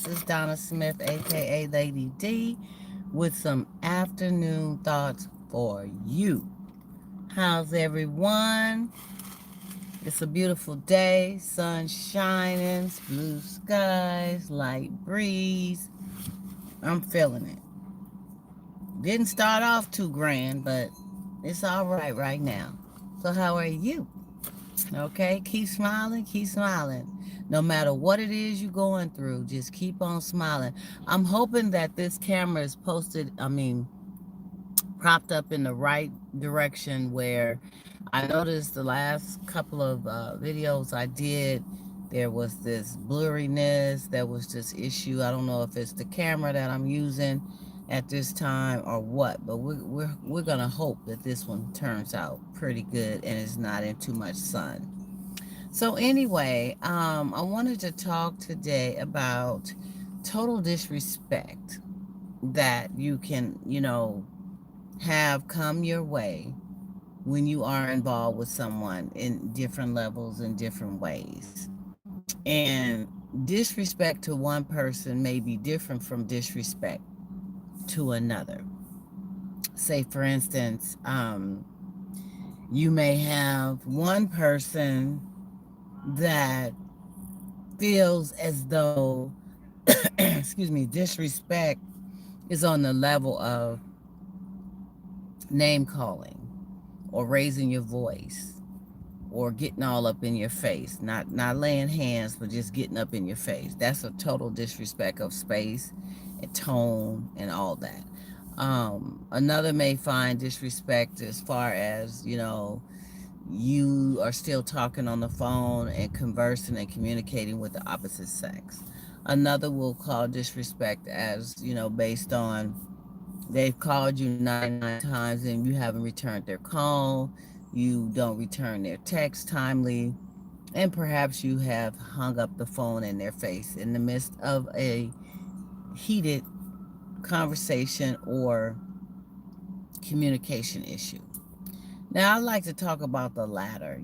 This is Donna Smith, aka Lady D, with some afternoon thoughts for you. How's everyone? It's a beautiful day, sun shining, blue skies, light breeze. I'm feeling it. Didn't start off too grand, but it's all right now. So, how are you? Okay, keep smiling, keep smiling. No matter what it is you're going through, just keep on smiling. I'm hoping that this camera is propped up in the right direction where I noticed the last couple of videos I did, there was this blurriness, there was this issue. I don't know if it's the camera that I'm using at this time or what, but we're going to hope that this one turns out pretty good and is not in too much sun. So anyway, I wanted to talk today about total disrespect that you can, have come your way when you are involved with someone in different levels in different ways. And disrespect to one person may be different from disrespect to another. Say, for instance, you may have one person that feels as though, excuse me, disrespect is on the level of name calling or raising your voice or getting all up in your face, not laying hands, but just getting up in your face. That's a total disrespect of space and tone and all that. Another may find disrespect as far as, you are still talking on the phone and conversing and communicating with the opposite sex. Another will call disrespect as, based on they've called you 99 times and you haven't returned their call, you don't return their text timely, and perhaps you have hung up the phone in their face in the midst of a heated conversation or communication issue. Now, I'd like to talk about the latter.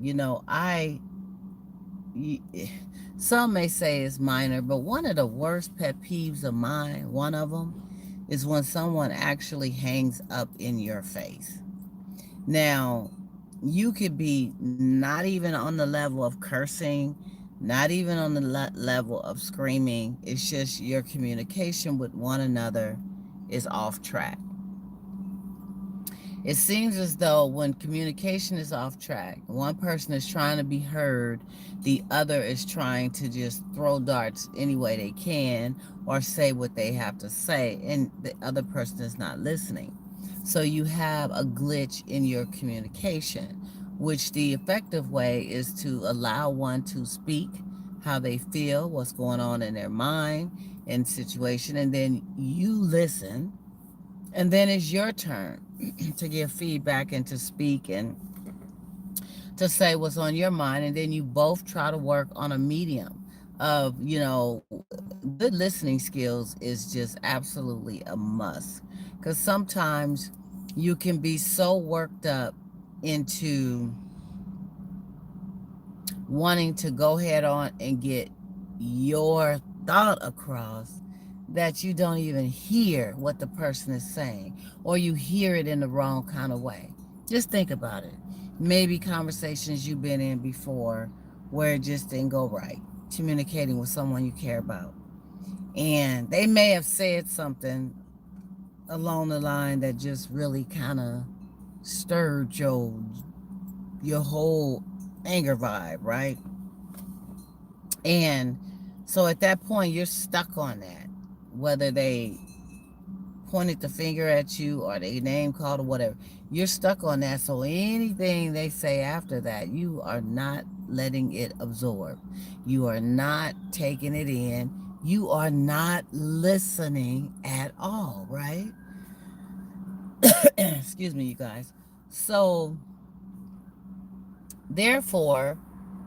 Some may say it's minor, but one of the worst pet peeves of mine, one of them, is when someone actually hangs up in your face. Now, you could be not even on the level of cursing, not even on the level of screaming. It's just your communication with one another is off track. It seems as though when communication is off track, one person is trying to be heard, the other is trying to just throw darts any way they can or say what they have to say, and the other person is not listening. So you have a glitch in your communication, which the effective way is to allow one to speak how they feel, what's going on in their mind and situation, and then you listen, and then it's your turn to give feedback and to speak and to say what's on your mind, and then you both try to work on a medium of, good listening skills is just absolutely a must, because sometimes you can be so worked up into wanting to go head on and get your thought across that you don't even hear what the person is saying, or you hear it in the wrong kind of way. Just think about it. Maybe conversations you've been in before where it just didn't go right, communicating with someone you care about. And they may have said something along the line that just really kind of stirred your whole anger vibe, right? And so at that point, you're stuck on that, whether they pointed the finger at you or they name called or whatever. You're stuck on that. So anything they say after that, you are not letting it absorb. You are not taking it in. You are not listening at all, right? Excuse me, you guys. So therefore,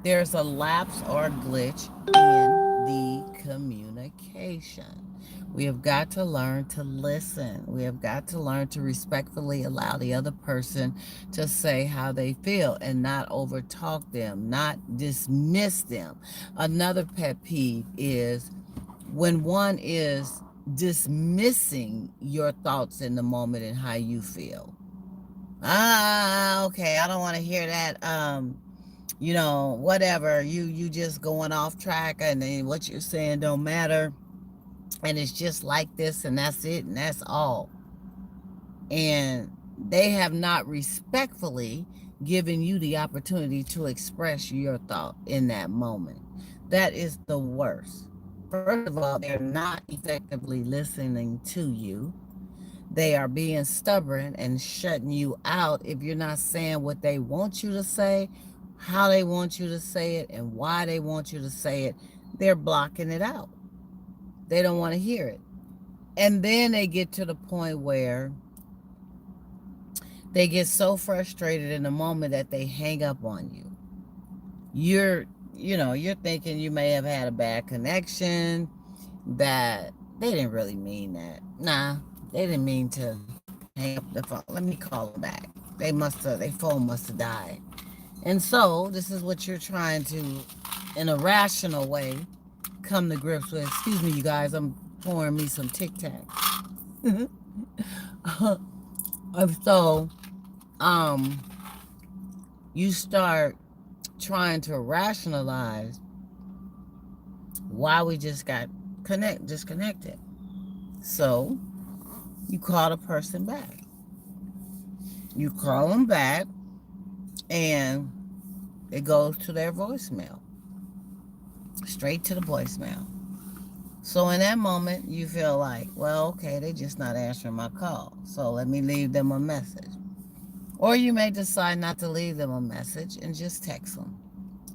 there's a lapse or a glitch in the communication. We have got to learn to listen. We have got to learn to respectfully allow the other person to say how they feel and not overtalk them, not dismiss them. Another pet peeve is when one is dismissing your thoughts in the moment and how you feel. Ah, okay, I don't want to hear that. Whatever. You just going off track, and then what you're saying don't matter, and it's just like this, and that's it, and that's all. And they have not respectfully given you the opportunity to express your thought in that moment. That is the worst. First of all, they're not effectively listening to you. They are being stubborn and shutting you out if you're not saying what they want you to say, how they want you to say it, and why they want you to say it. They're blocking it out. They don't want to hear it. And then they get to the point where they get so frustrated in the moment that they hang up on you. You're, you're thinking you may have had a bad connection, that they didn't really mean that. Nah, they didn't mean to hang up the phone. Let me call them back. Their phone must have died. And so, this is what you're trying to, in a rational way, come to grips with. Excuse me, you guys, I'm pouring me some Tic Tac. So, um, you start trying to rationalize why we just got disconnected. So, you call the person back. You call them back, and it goes to their voicemail, straight to the voicemail. So in that moment, you feel like, well, okay, they just not answering my call, so let me leave them a message. Or you may decide not to leave them a message and just text them.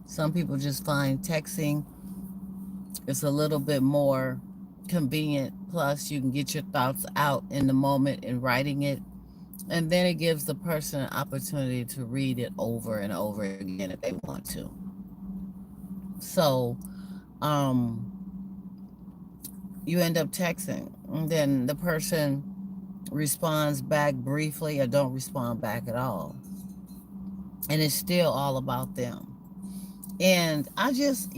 Some people just find texting is a little bit more convenient. Plus, you can get your thoughts out in the moment in writing it, and then it gives the person an opportunity to read it over and over again if they want to. So, um, you end up texting, and then the person responds back briefly or don't respond back at all. And it's still all about them. And I just,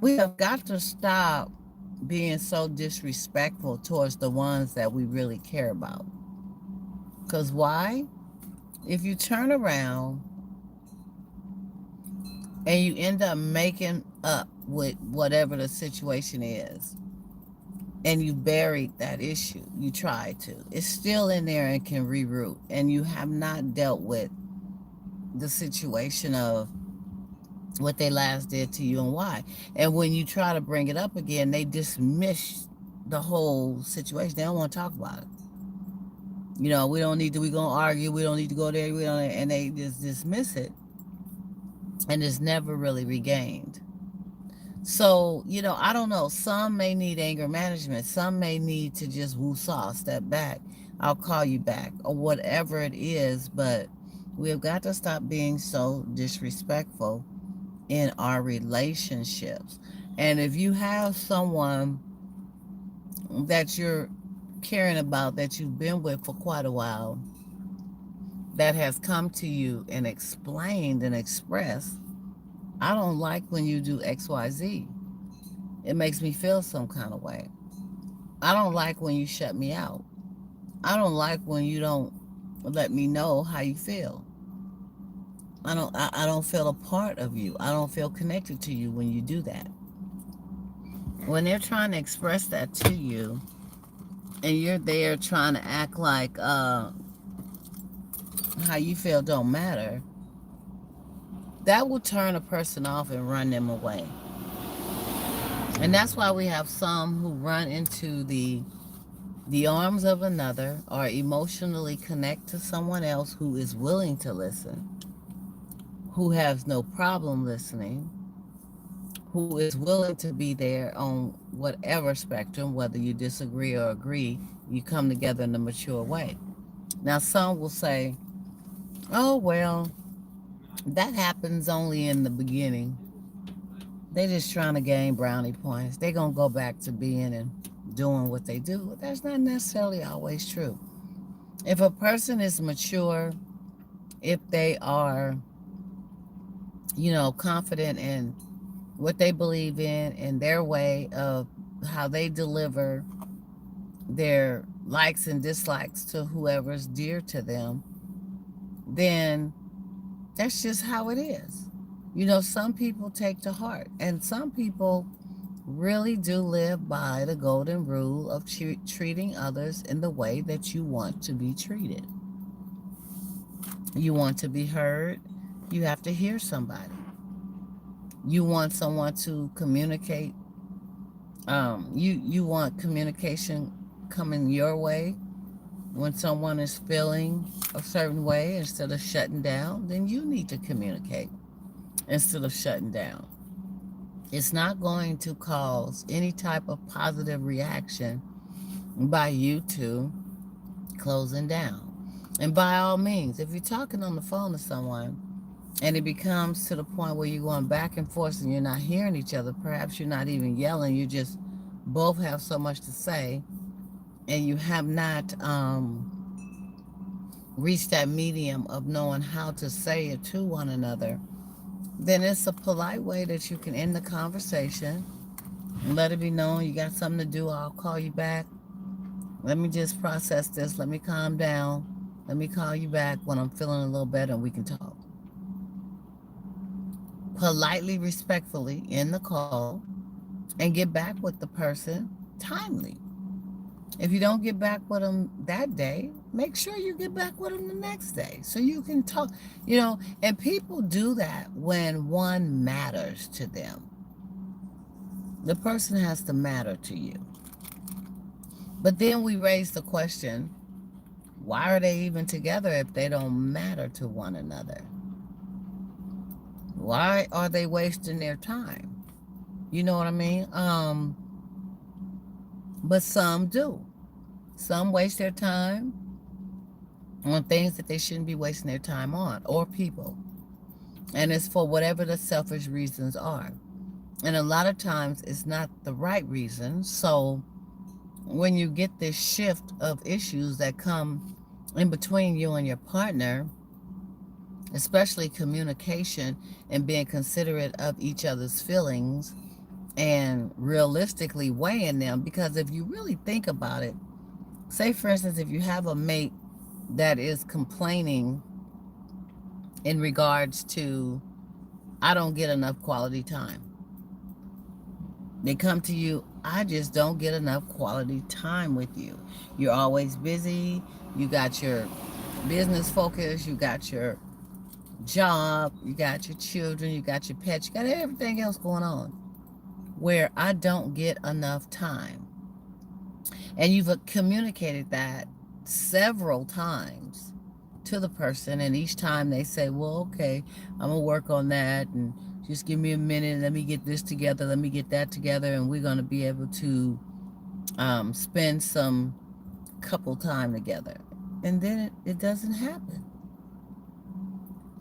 we have got to stop being so disrespectful towards the ones that we really care about. Because why? If you turn around and you end up making up with whatever the situation is, and you buried that issue, you try to, it's still in there and can reroute, and you have not dealt with the situation of what they last did to you and why. And when you try to bring it up again, they dismiss the whole situation. They don't want to talk about it. We don't need to, we're going to argue, we don't need to go there, we don't, and they just dismiss it, and it's never really regained. So, I don't know. Some may need anger management. Some may need to just woo-saw, step back. I'll call you back, or whatever it is. But we've got to stop being so disrespectful in our relationships. And if you have someone that you're caring about, that you've been with for quite a while, that has come to you and explained and expressed, I don't like when you do XYZ. It makes me feel some kind of way. I don't like when you shut me out. I don't like when you don't let me know how you feel. I don't feel a part of you. I don't feel connected to you when you do that. When they're trying to express that to you, and you're there trying to act like how you feel don't matter, that will turn a person off and run them away. And that's why we have some who run into the arms of another, or emotionally connect to someone else who is willing to listen, who has no problem listening, who is willing to be there on whatever spectrum, whether you disagree or agree, you come together in a mature way. Now, some will say, oh, well, that happens only in the beginning. They're just trying to gain brownie points. They're going to go back to being and doing what they do. But that's not necessarily always true. If a person is mature, if they are, confident in what they believe in, and their way of how they deliver their likes and dislikes to whoever's dear to them, then that's just how it is. You know, some people take to heart, and some people really do live by the golden rule of treating others in the way that you want to be treated. You want to be heard, you have to hear somebody. You want someone to communicate. You want communication coming your way when someone is feeling a certain way instead of shutting down. Then you need to communicate instead of shutting down. It's not going to cause any type of positive reaction by you two closing down. And by all means, if you're talking on the phone to someone and it becomes to the point where you're going back and forth and you're not hearing each other, perhaps you're not even yelling, you just both have so much to say, and you have not reached that medium of knowing how to say it to one another, then it's a polite way that you can end the conversation and let it be known you got something to do. I'll call you back. Let me just process this. Let me calm down. Let me call you back when I'm feeling a little better and we can talk. Politely, respectfully end the call and get back with the person timely. If you don't get back with them that day, make sure you get back with them the next day so you can talk, and people do that when one matters to them. The person has to matter to you. But then we raise the question, why are they even together if they don't matter to one another? Why are they wasting their time? You know what I mean? But some do. Some waste their time on things that they shouldn't be wasting their time on, or people. And it's for whatever the selfish reasons are. And a lot of times it's not the right reason. So when you get this shift of issues that come in between you and your partner, especially communication and being considerate of each other's feelings and realistically weighing them, because if you really think about it, say for instance, if you have a mate that is complaining in regards to, I don't get enough quality time. They come to you, I just don't get enough quality time with you. You're always busy. You got your business focus. You got your job. You got your children. You got your pets. You got everything else going on where I don't get enough time. And you've communicated that several times to the person, and each time they say, well, okay, I'm gonna work on that, and just give me a minute, let me get this together, let me get that together, and we're gonna be able to spend some couple time together. And then it doesn't happen.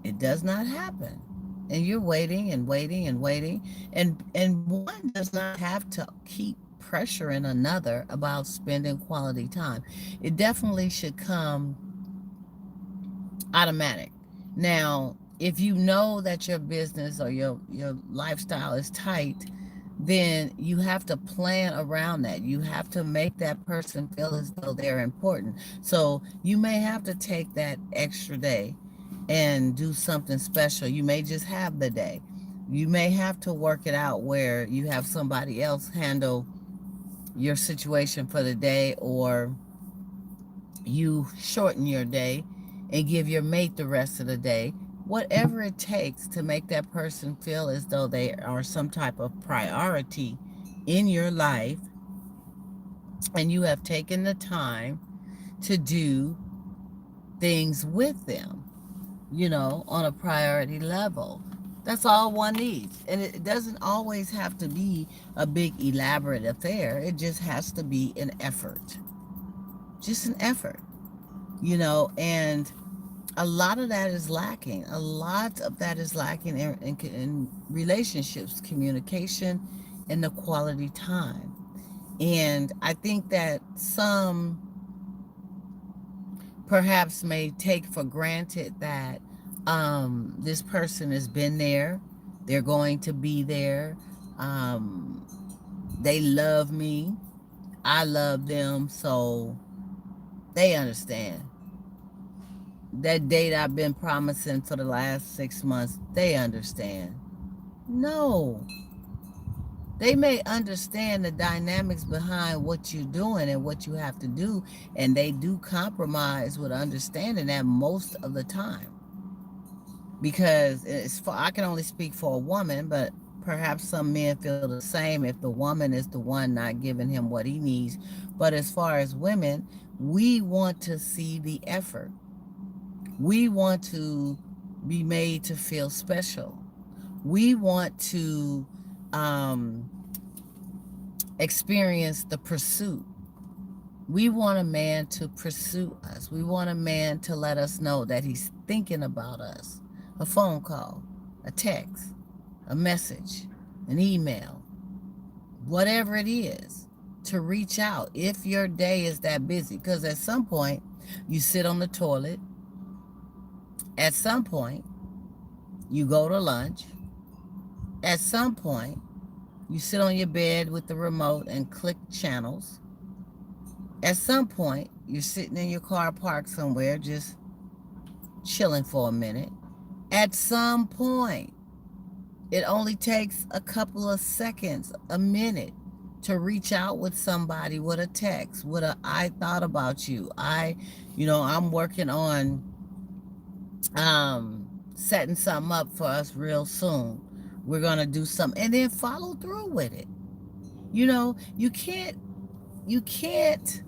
It does not happen. And you're waiting and waiting and waiting, and one does not have to keep pressuring another about spending quality time. It definitely should come automatic. Now, if you know that your business or your lifestyle is tight, then you have to plan around that. You have to make that person feel as though they're important. So you may have to take that extra day and do something special. You may just have the day. You may have to work it out where you have somebody else handle your situation for the day, or you shorten your day and give your mate the rest of the day. Whatever it takes to make that person feel as though they are some type of priority in your life, and you have taken the time to do things with them, on a priority level. That's all one needs. And it doesn't always have to be a big elaborate affair. It just has to be an effort. Just an effort, and a lot of that is lacking. A lot of that is lacking in relationships, communication, and the quality time. And I think that some perhaps may take for granted that this person has been there They're going to be there. Um, they love me. I love them. So they understand. That date I've been promising for the last 6 months, they understand. No, they may understand the dynamics behind what you're doing and what you have to do, and they do compromise with understanding that most of the time. Because I can only speak for a woman, but perhaps some men feel the same if the woman is the one not giving him what he needs. But as far as women, we want to see the effort. We want to be made to feel special. We want to um, experience the pursuit. We want a man to pursue us. We want a man to let us know that he's thinking about us. A phone call, a text, a message, an email, whatever it is, to reach out if your day is that busy. Because at some point, you sit on the toilet. At some point, you go to lunch. At some point, you sit on your bed with the remote and click channels. At some point, you're sitting in your car parked somewhere just chilling for a minute. At some point, it only takes a couple of seconds, a minute, to reach out with somebody with a text, with a I thought about you. I'm working on setting something up for us real soon. We're gonna do something and then follow through with it. You can't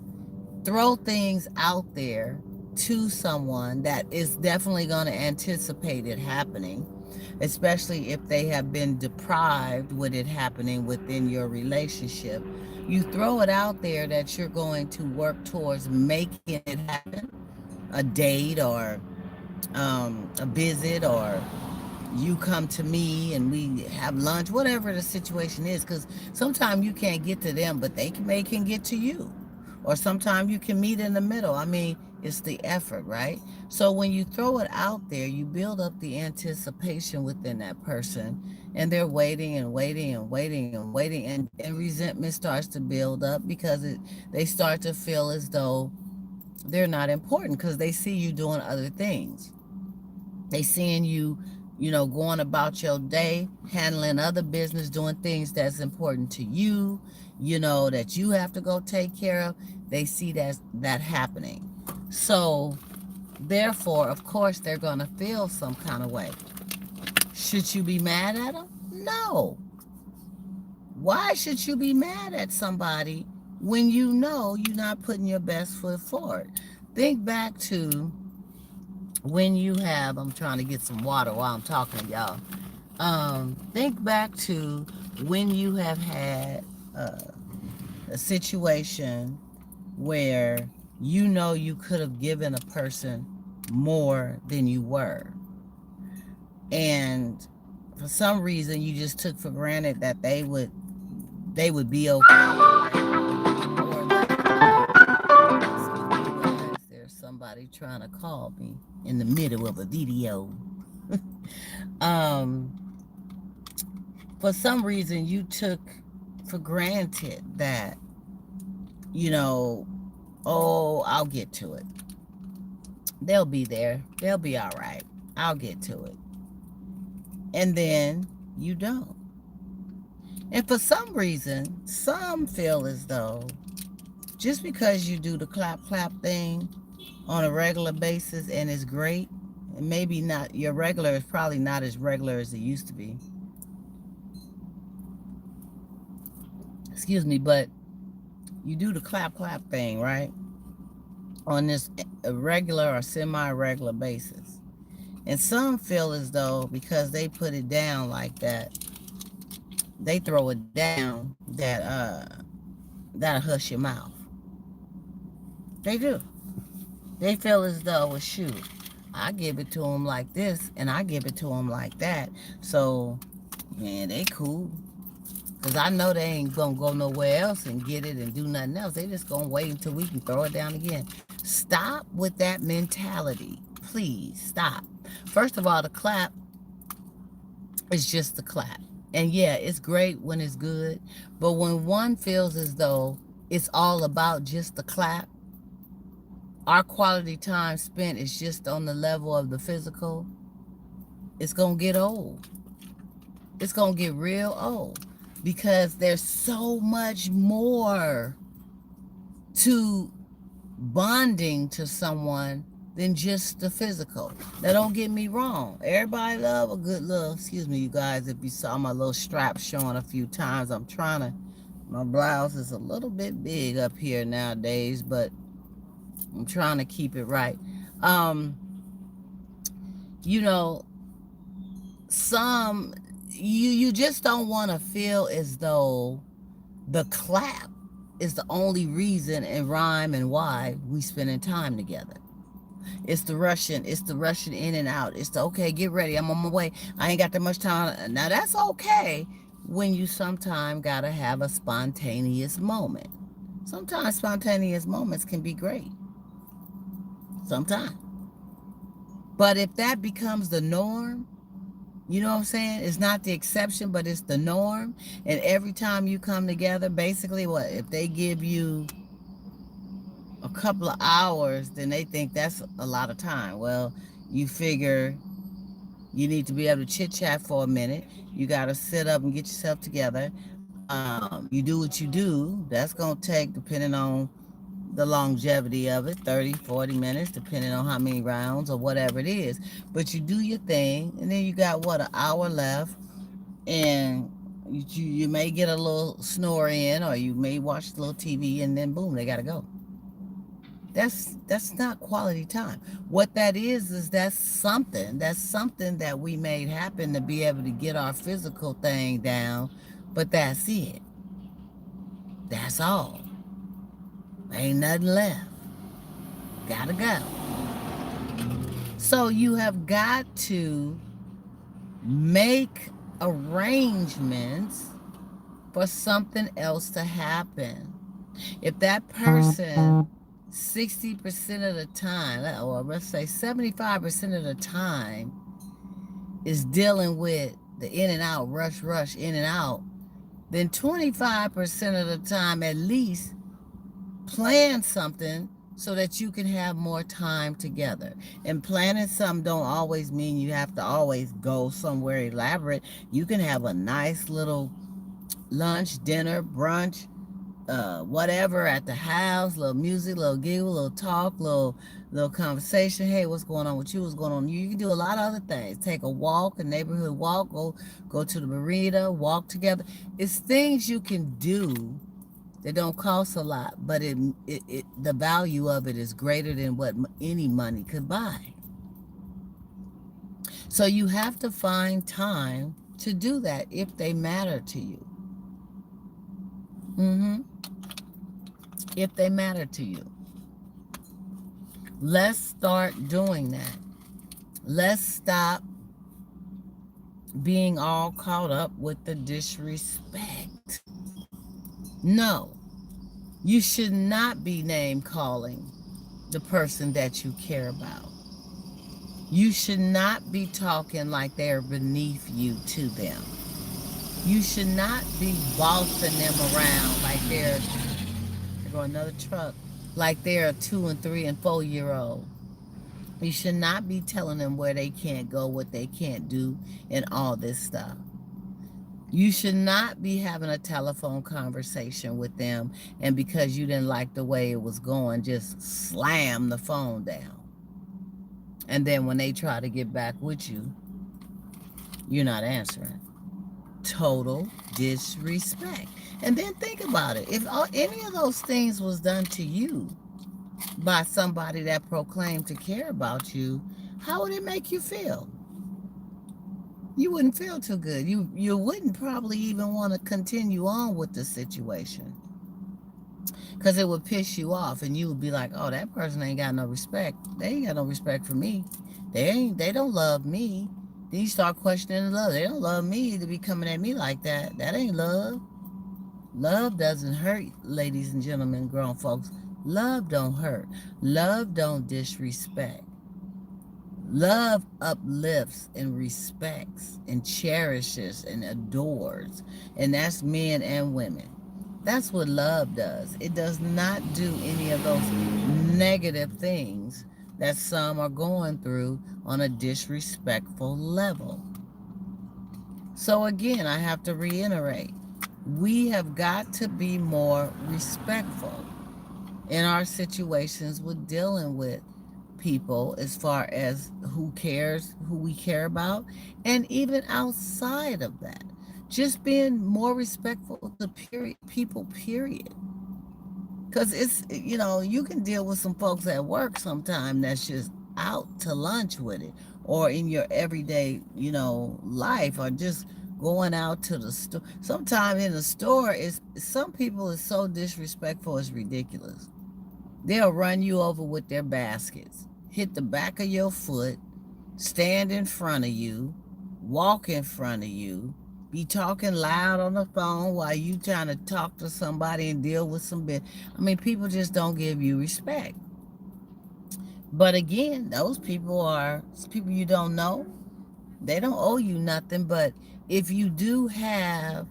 throw things out there to someone that is definitely going to anticipate it happening, especially if they have been deprived with it happening within your relationship. You throw it out there that you're going to work towards making it happen, a date or a visit, or you come to me and we have lunch, whatever the situation is, because sometimes you can't get to them, but they can get to you. Or sometimes you can meet in the middle. I mean, it's the effort, right? So when you throw it out there, you build up the anticipation within that person, and they're waiting and waiting and waiting and waiting, and resentment starts to build up because they start to feel as though they're not important because they see you doing other things. They seeing you, going about your day, handling other business, doing things that's important to you, that you have to go take care of. They see that happening. So therefore, of course, they're gonna feel some kind of way. Should you be mad at them? No. Why should you be mad at somebody when you know you're not putting your best foot forward? Think back to when you have, I'm trying to get some water while I'm talking to y'all. Think back to when you have had a situation where you could have given a person more than you were. And for some reason you just took for granted that they would be okay. Or excuse me guys, there's somebody trying to call me in the middle of a video. um, for some reason, you took for granted that, oh, I'll get to it. They'll be there. They'll be all right. I'll get to it. And then you don't. And for some reason, some feel as though just because you do the clap clap thing on a regular basis and it's great, and maybe not, your regular is probably not as regular as it used to be. Excuse me, but you do the clap clap thing, right? On this regular or semi-regular basis. And some feel as though because they put it down like that, they throw it down, that'll hush your mouth. They do. They feel as though, well, shoot, I give it to them like this and I give it to them like that. So, man, they cool. Because I know they ain't going to go nowhere else and get it and do nothing else. They just going to wait until we can throw it down again. Stop with that mentality. Please, stop. First of all, the clap It's just the clap. And yeah, it's great when it's good, but when one feels as though it's all about just the clap, our quality time spent is just on the level of the physical, it's going to get old. It's going to get real old because there's so much more to bonding to someone than just the physical. Now, don't get me wrong. Everybody love a good little, excuse me, you guys, if you saw my little strap showing a few times, I'm trying to, my blouse is a little bit big up here nowadays, but I'm trying to keep it right. Um, you know, some, you just don't want to feel as though the clap is the only reason and rhyme and why we spending time together. It's the rushing in and out. It's the okay, get ready, I'm on my way. I ain't got that much time. Now that's okay when you sometimes gotta have a spontaneous moment. Sometimes spontaneous moments can be great. Sometimes. But if that becomes the norm, you know what I'm saying? It's not the exception, but it's the norm. And every time you come together, basically what? If they give you a couple of hours, then they think that's a lot of time. Well, you figure you need to be able to chit chat for a minute. You got to sit up and get yourself together. You do what you do. That's going to take, depending on the longevity of it, 30, 40 minutes, depending on how many rounds or whatever it is. But you do your thing, and then you got, what, an hour left, and you may get a little snore in, or you may watch a little TV, and then boom, they got to go. That's not quality time. What that is that's something that we made happen to be able to get our physical thing down, but that's it. That's all. Ain't nothing left. Gotta go. So you have got to make arrangements for something else to happen. If that person 60% of the time, or let's say 75% of the time, is dealing with the in and out, rush, in and out, then 25% of the time at least plan something so that you can have more time together. And planning something don't always mean you have to always go somewhere elaborate. You can have a nice little lunch, dinner, brunch, whatever at the house, little music, little giggle, little talk, little conversation. Hey, what's going on with you? What's going on? You can do a lot of other things. Take a walk, a neighborhood walk, go to the marina, walk together. It's things you can do that don't cost a lot, but the value of it is greater than what any money could buy. So you have to find time to do that if they matter to you. Mm-hmm. If they matter to you. Let's start doing that. Let's stop being all caught up with the disrespect. No, you should not be name calling the person that you care about. You should not be talking like they're beneath you to them. You should not be bossing them around like they're, there go another truck, like they're a 2 and 3 and 4 year old. You should not be telling them where they can't go, what they can't do, and all this stuff. You should not be having a telephone conversation with them, and because you didn't like the way it was going, just slam the phone down. And then when they try to get back with you, you're not answering. Total disrespect. And then think about it. If any of those things was done to you by somebody that proclaimed to care about you, how would it make you feel? You wouldn't feel too good. You wouldn't probably even want to continue on with the situation because it would piss you off, and you would be like, "Oh, that person ain't got no respect. They ain't got no respect for me. They don't love me." Then you start questioning the love. They don't love me to be coming at me like that. That ain't love. Love doesn't hurt, ladies and gentlemen, grown folks. Love don't hurt. Love don't disrespect. Love uplifts and respects and cherishes and adores. And that's men and women. That's what love does. It does not do any of those negative things that some are going through on a disrespectful level. So, again, I have to reiterate, we have got to be more respectful in our situations with dealing with people, as far as who we care about, and even outside of that. Just being more respectful to people, period. Because you can deal with some folks at work sometime that's just out to lunch with it, or in your everyday, life, or just going out to the store. Sometimes in the store, is some people is so disrespectful, it's ridiculous. They'll run you over with their baskets, hit the back of your foot, stand in front of you, walk in front of you, be talking loud on the phone while you trying to talk to somebody and deal with some bit. I mean, people just don't give you respect. But again, those people are people you don't know. They don't owe you nothing. But if you do have,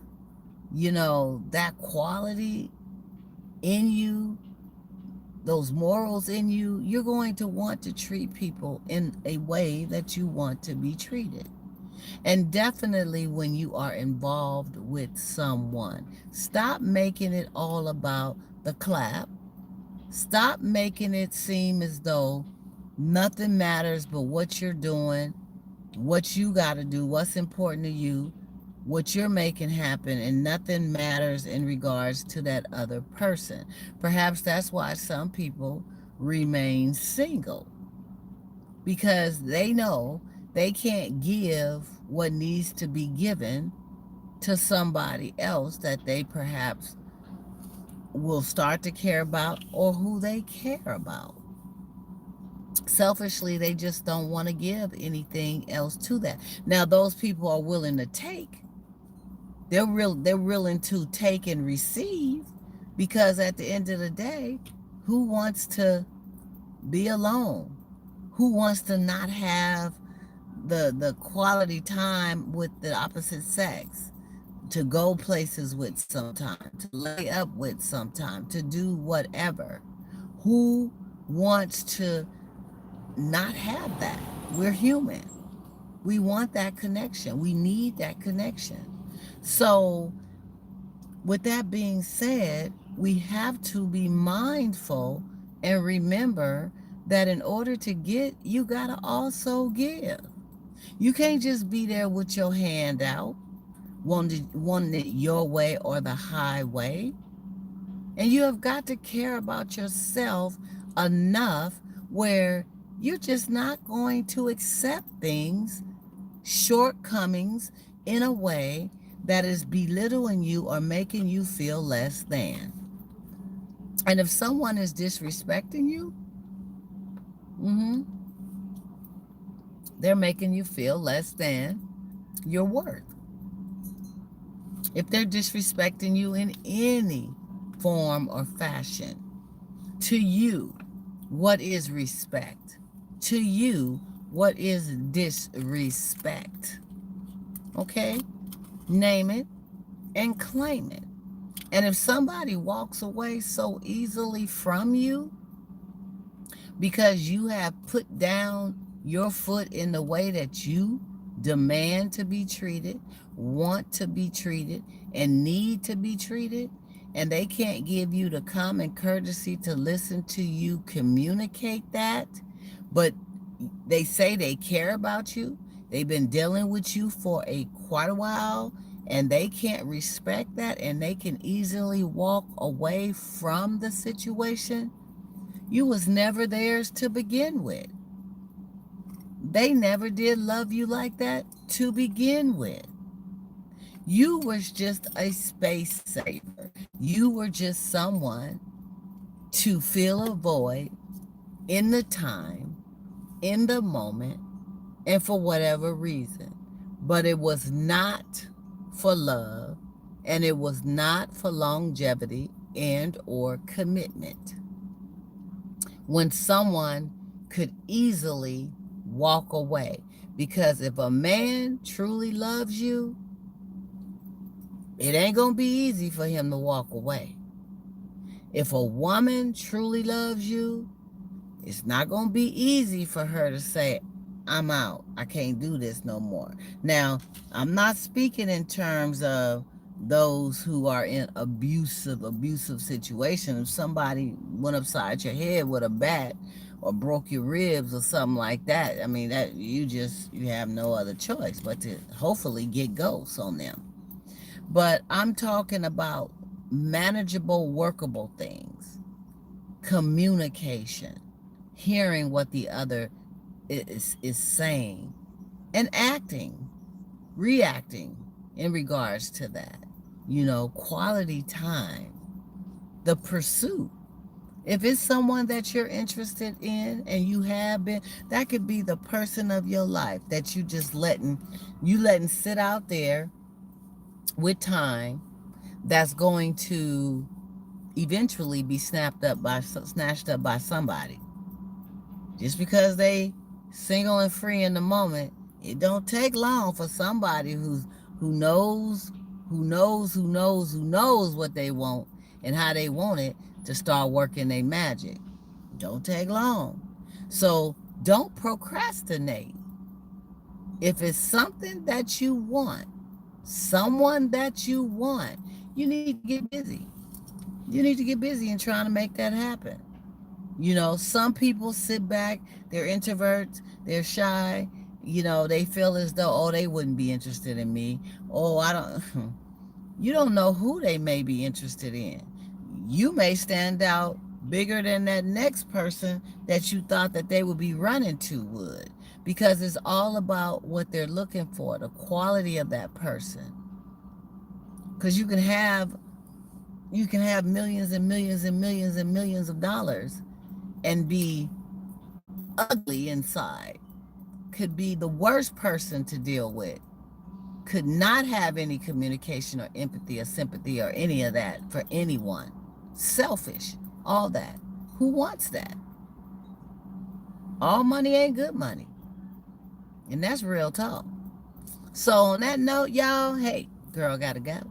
that quality in you, those morals in you, you're going to want to treat people in a way that you want to be treated. And definitely when you are involved with someone, stop making it all about the clap. Stop making it seem as though nothing matters but what you're doing, what you got to do, what's important to you, what you're making happen, and nothing matters in regards to that other person. Perhaps that's why some people remain single, because they know they can't give what needs to be given to somebody else that they perhaps will start to care about, or who they care about. Selfishly, they just don't want to give anything else to that. Now, those people are willing to take. They're willing to take and receive, because at the end of the day, who wants to be alone? Who wants to not have the quality time with the opposite sex, to go places with sometime, to lay up with sometime, to do whatever? Who wants to not have that? We're human. We want that connection. We need that connection. So, with that being said, we have to be mindful and remember that in order to get, you got to also give. You can't just be there with your hand out, wanting it your way or the highway. And you have got to care about yourself enough where you're just not going to accept things, shortcomings, in a way that is belittling you or making you feel less than. And if someone is disrespecting you, mm-hmm, they're making you feel less than your worth. If they're disrespecting you in any form or fashion, to you, what is respect? To you, what is disrespect? Okay? Name it and claim it. And if somebody walks away so easily from you because you have put down your foot in the way that you demand to be treated, want to be treated, and need to be treated, and they can't give you the common courtesy to listen to you communicate that, but they say they care about you, they've been dealing with you for quite a while, and they can't respect that, and they can easily walk away from the situation, you was never theirs to begin with. They never did love you like that to begin with. You was just a space saver. You were just someone to fill a void in the time, in the moment, and for whatever reason. But it was not for love, and it was not for longevity and or commitment. When someone could easily walk away. Because if a man truly loves you, it ain't going to be easy for him to walk away. If a woman truly loves you, it's not going to be easy for her to say, I'm out. I can't do this no more. Now, I'm not speaking in terms of those who are in abusive situations. If somebody went upside your head with a bat or broke your ribs or something like that, I mean, that you have no other choice but to hopefully get ghosts on them. But I'm talking about manageable, workable things, communication, hearing what the other is saying, and acting, reacting in regards to that. Quality time, the pursuit. If it's someone that you're interested in and you have been, that could be the person of your life that you letting sit out there with time, that's going to eventually be snatched up by somebody. Just because they single and free in the moment, it don't take long for somebody who knows what they want and how they want it to start working their magic. Don't take long. So don't procrastinate. If it's something that you want, someone that you want, you need to get busy. You need to get busy in trying to make that happen. Some people sit back, they're introverts, they're shy, they feel as though, oh, they wouldn't be interested in me. Oh, I don't, you don't know who they may be interested in. You may stand out bigger than that next person that you thought that they would be running to would, because it's all about what they're looking for, the quality of that person. Because you can have millions and millions and millions and millions of dollars and be ugly inside, could be the worst person to deal with, could not have any communication or empathy or sympathy or any of that for anyone, selfish, all that. Who wants that? All money ain't good money, and that's real talk. So on that note, y'all, hey, girl, gotta go,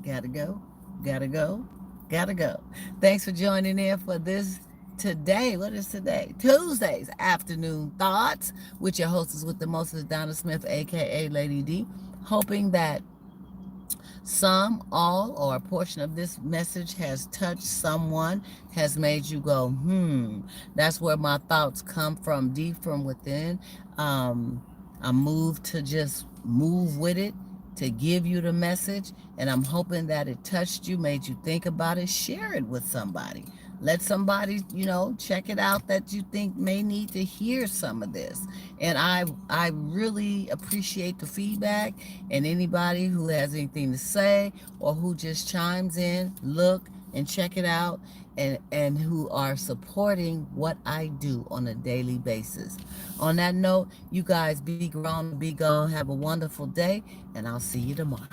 gotta go, gotta go, gotta go. Thanks for joining in for this today. What is today? Tuesday's afternoon thoughts with your hostess with the mostest, Donna Smith, aka Lady D. Hoping that some, all, or a portion of this message has touched someone, has made you go, that's where my thoughts come from, deep from within. I'm moved to just move with it, to give you the message, and I'm hoping that it touched you, made you think about it, share it with somebody. Let somebody, check it out that you think may need to hear some of this. And I really appreciate the feedback, and anybody who has anything to say or who just chimes in, look and check it out, and who are supporting what I do on a daily basis. On that note, you guys be grown, be gone, have a wonderful day, and I'll see you tomorrow.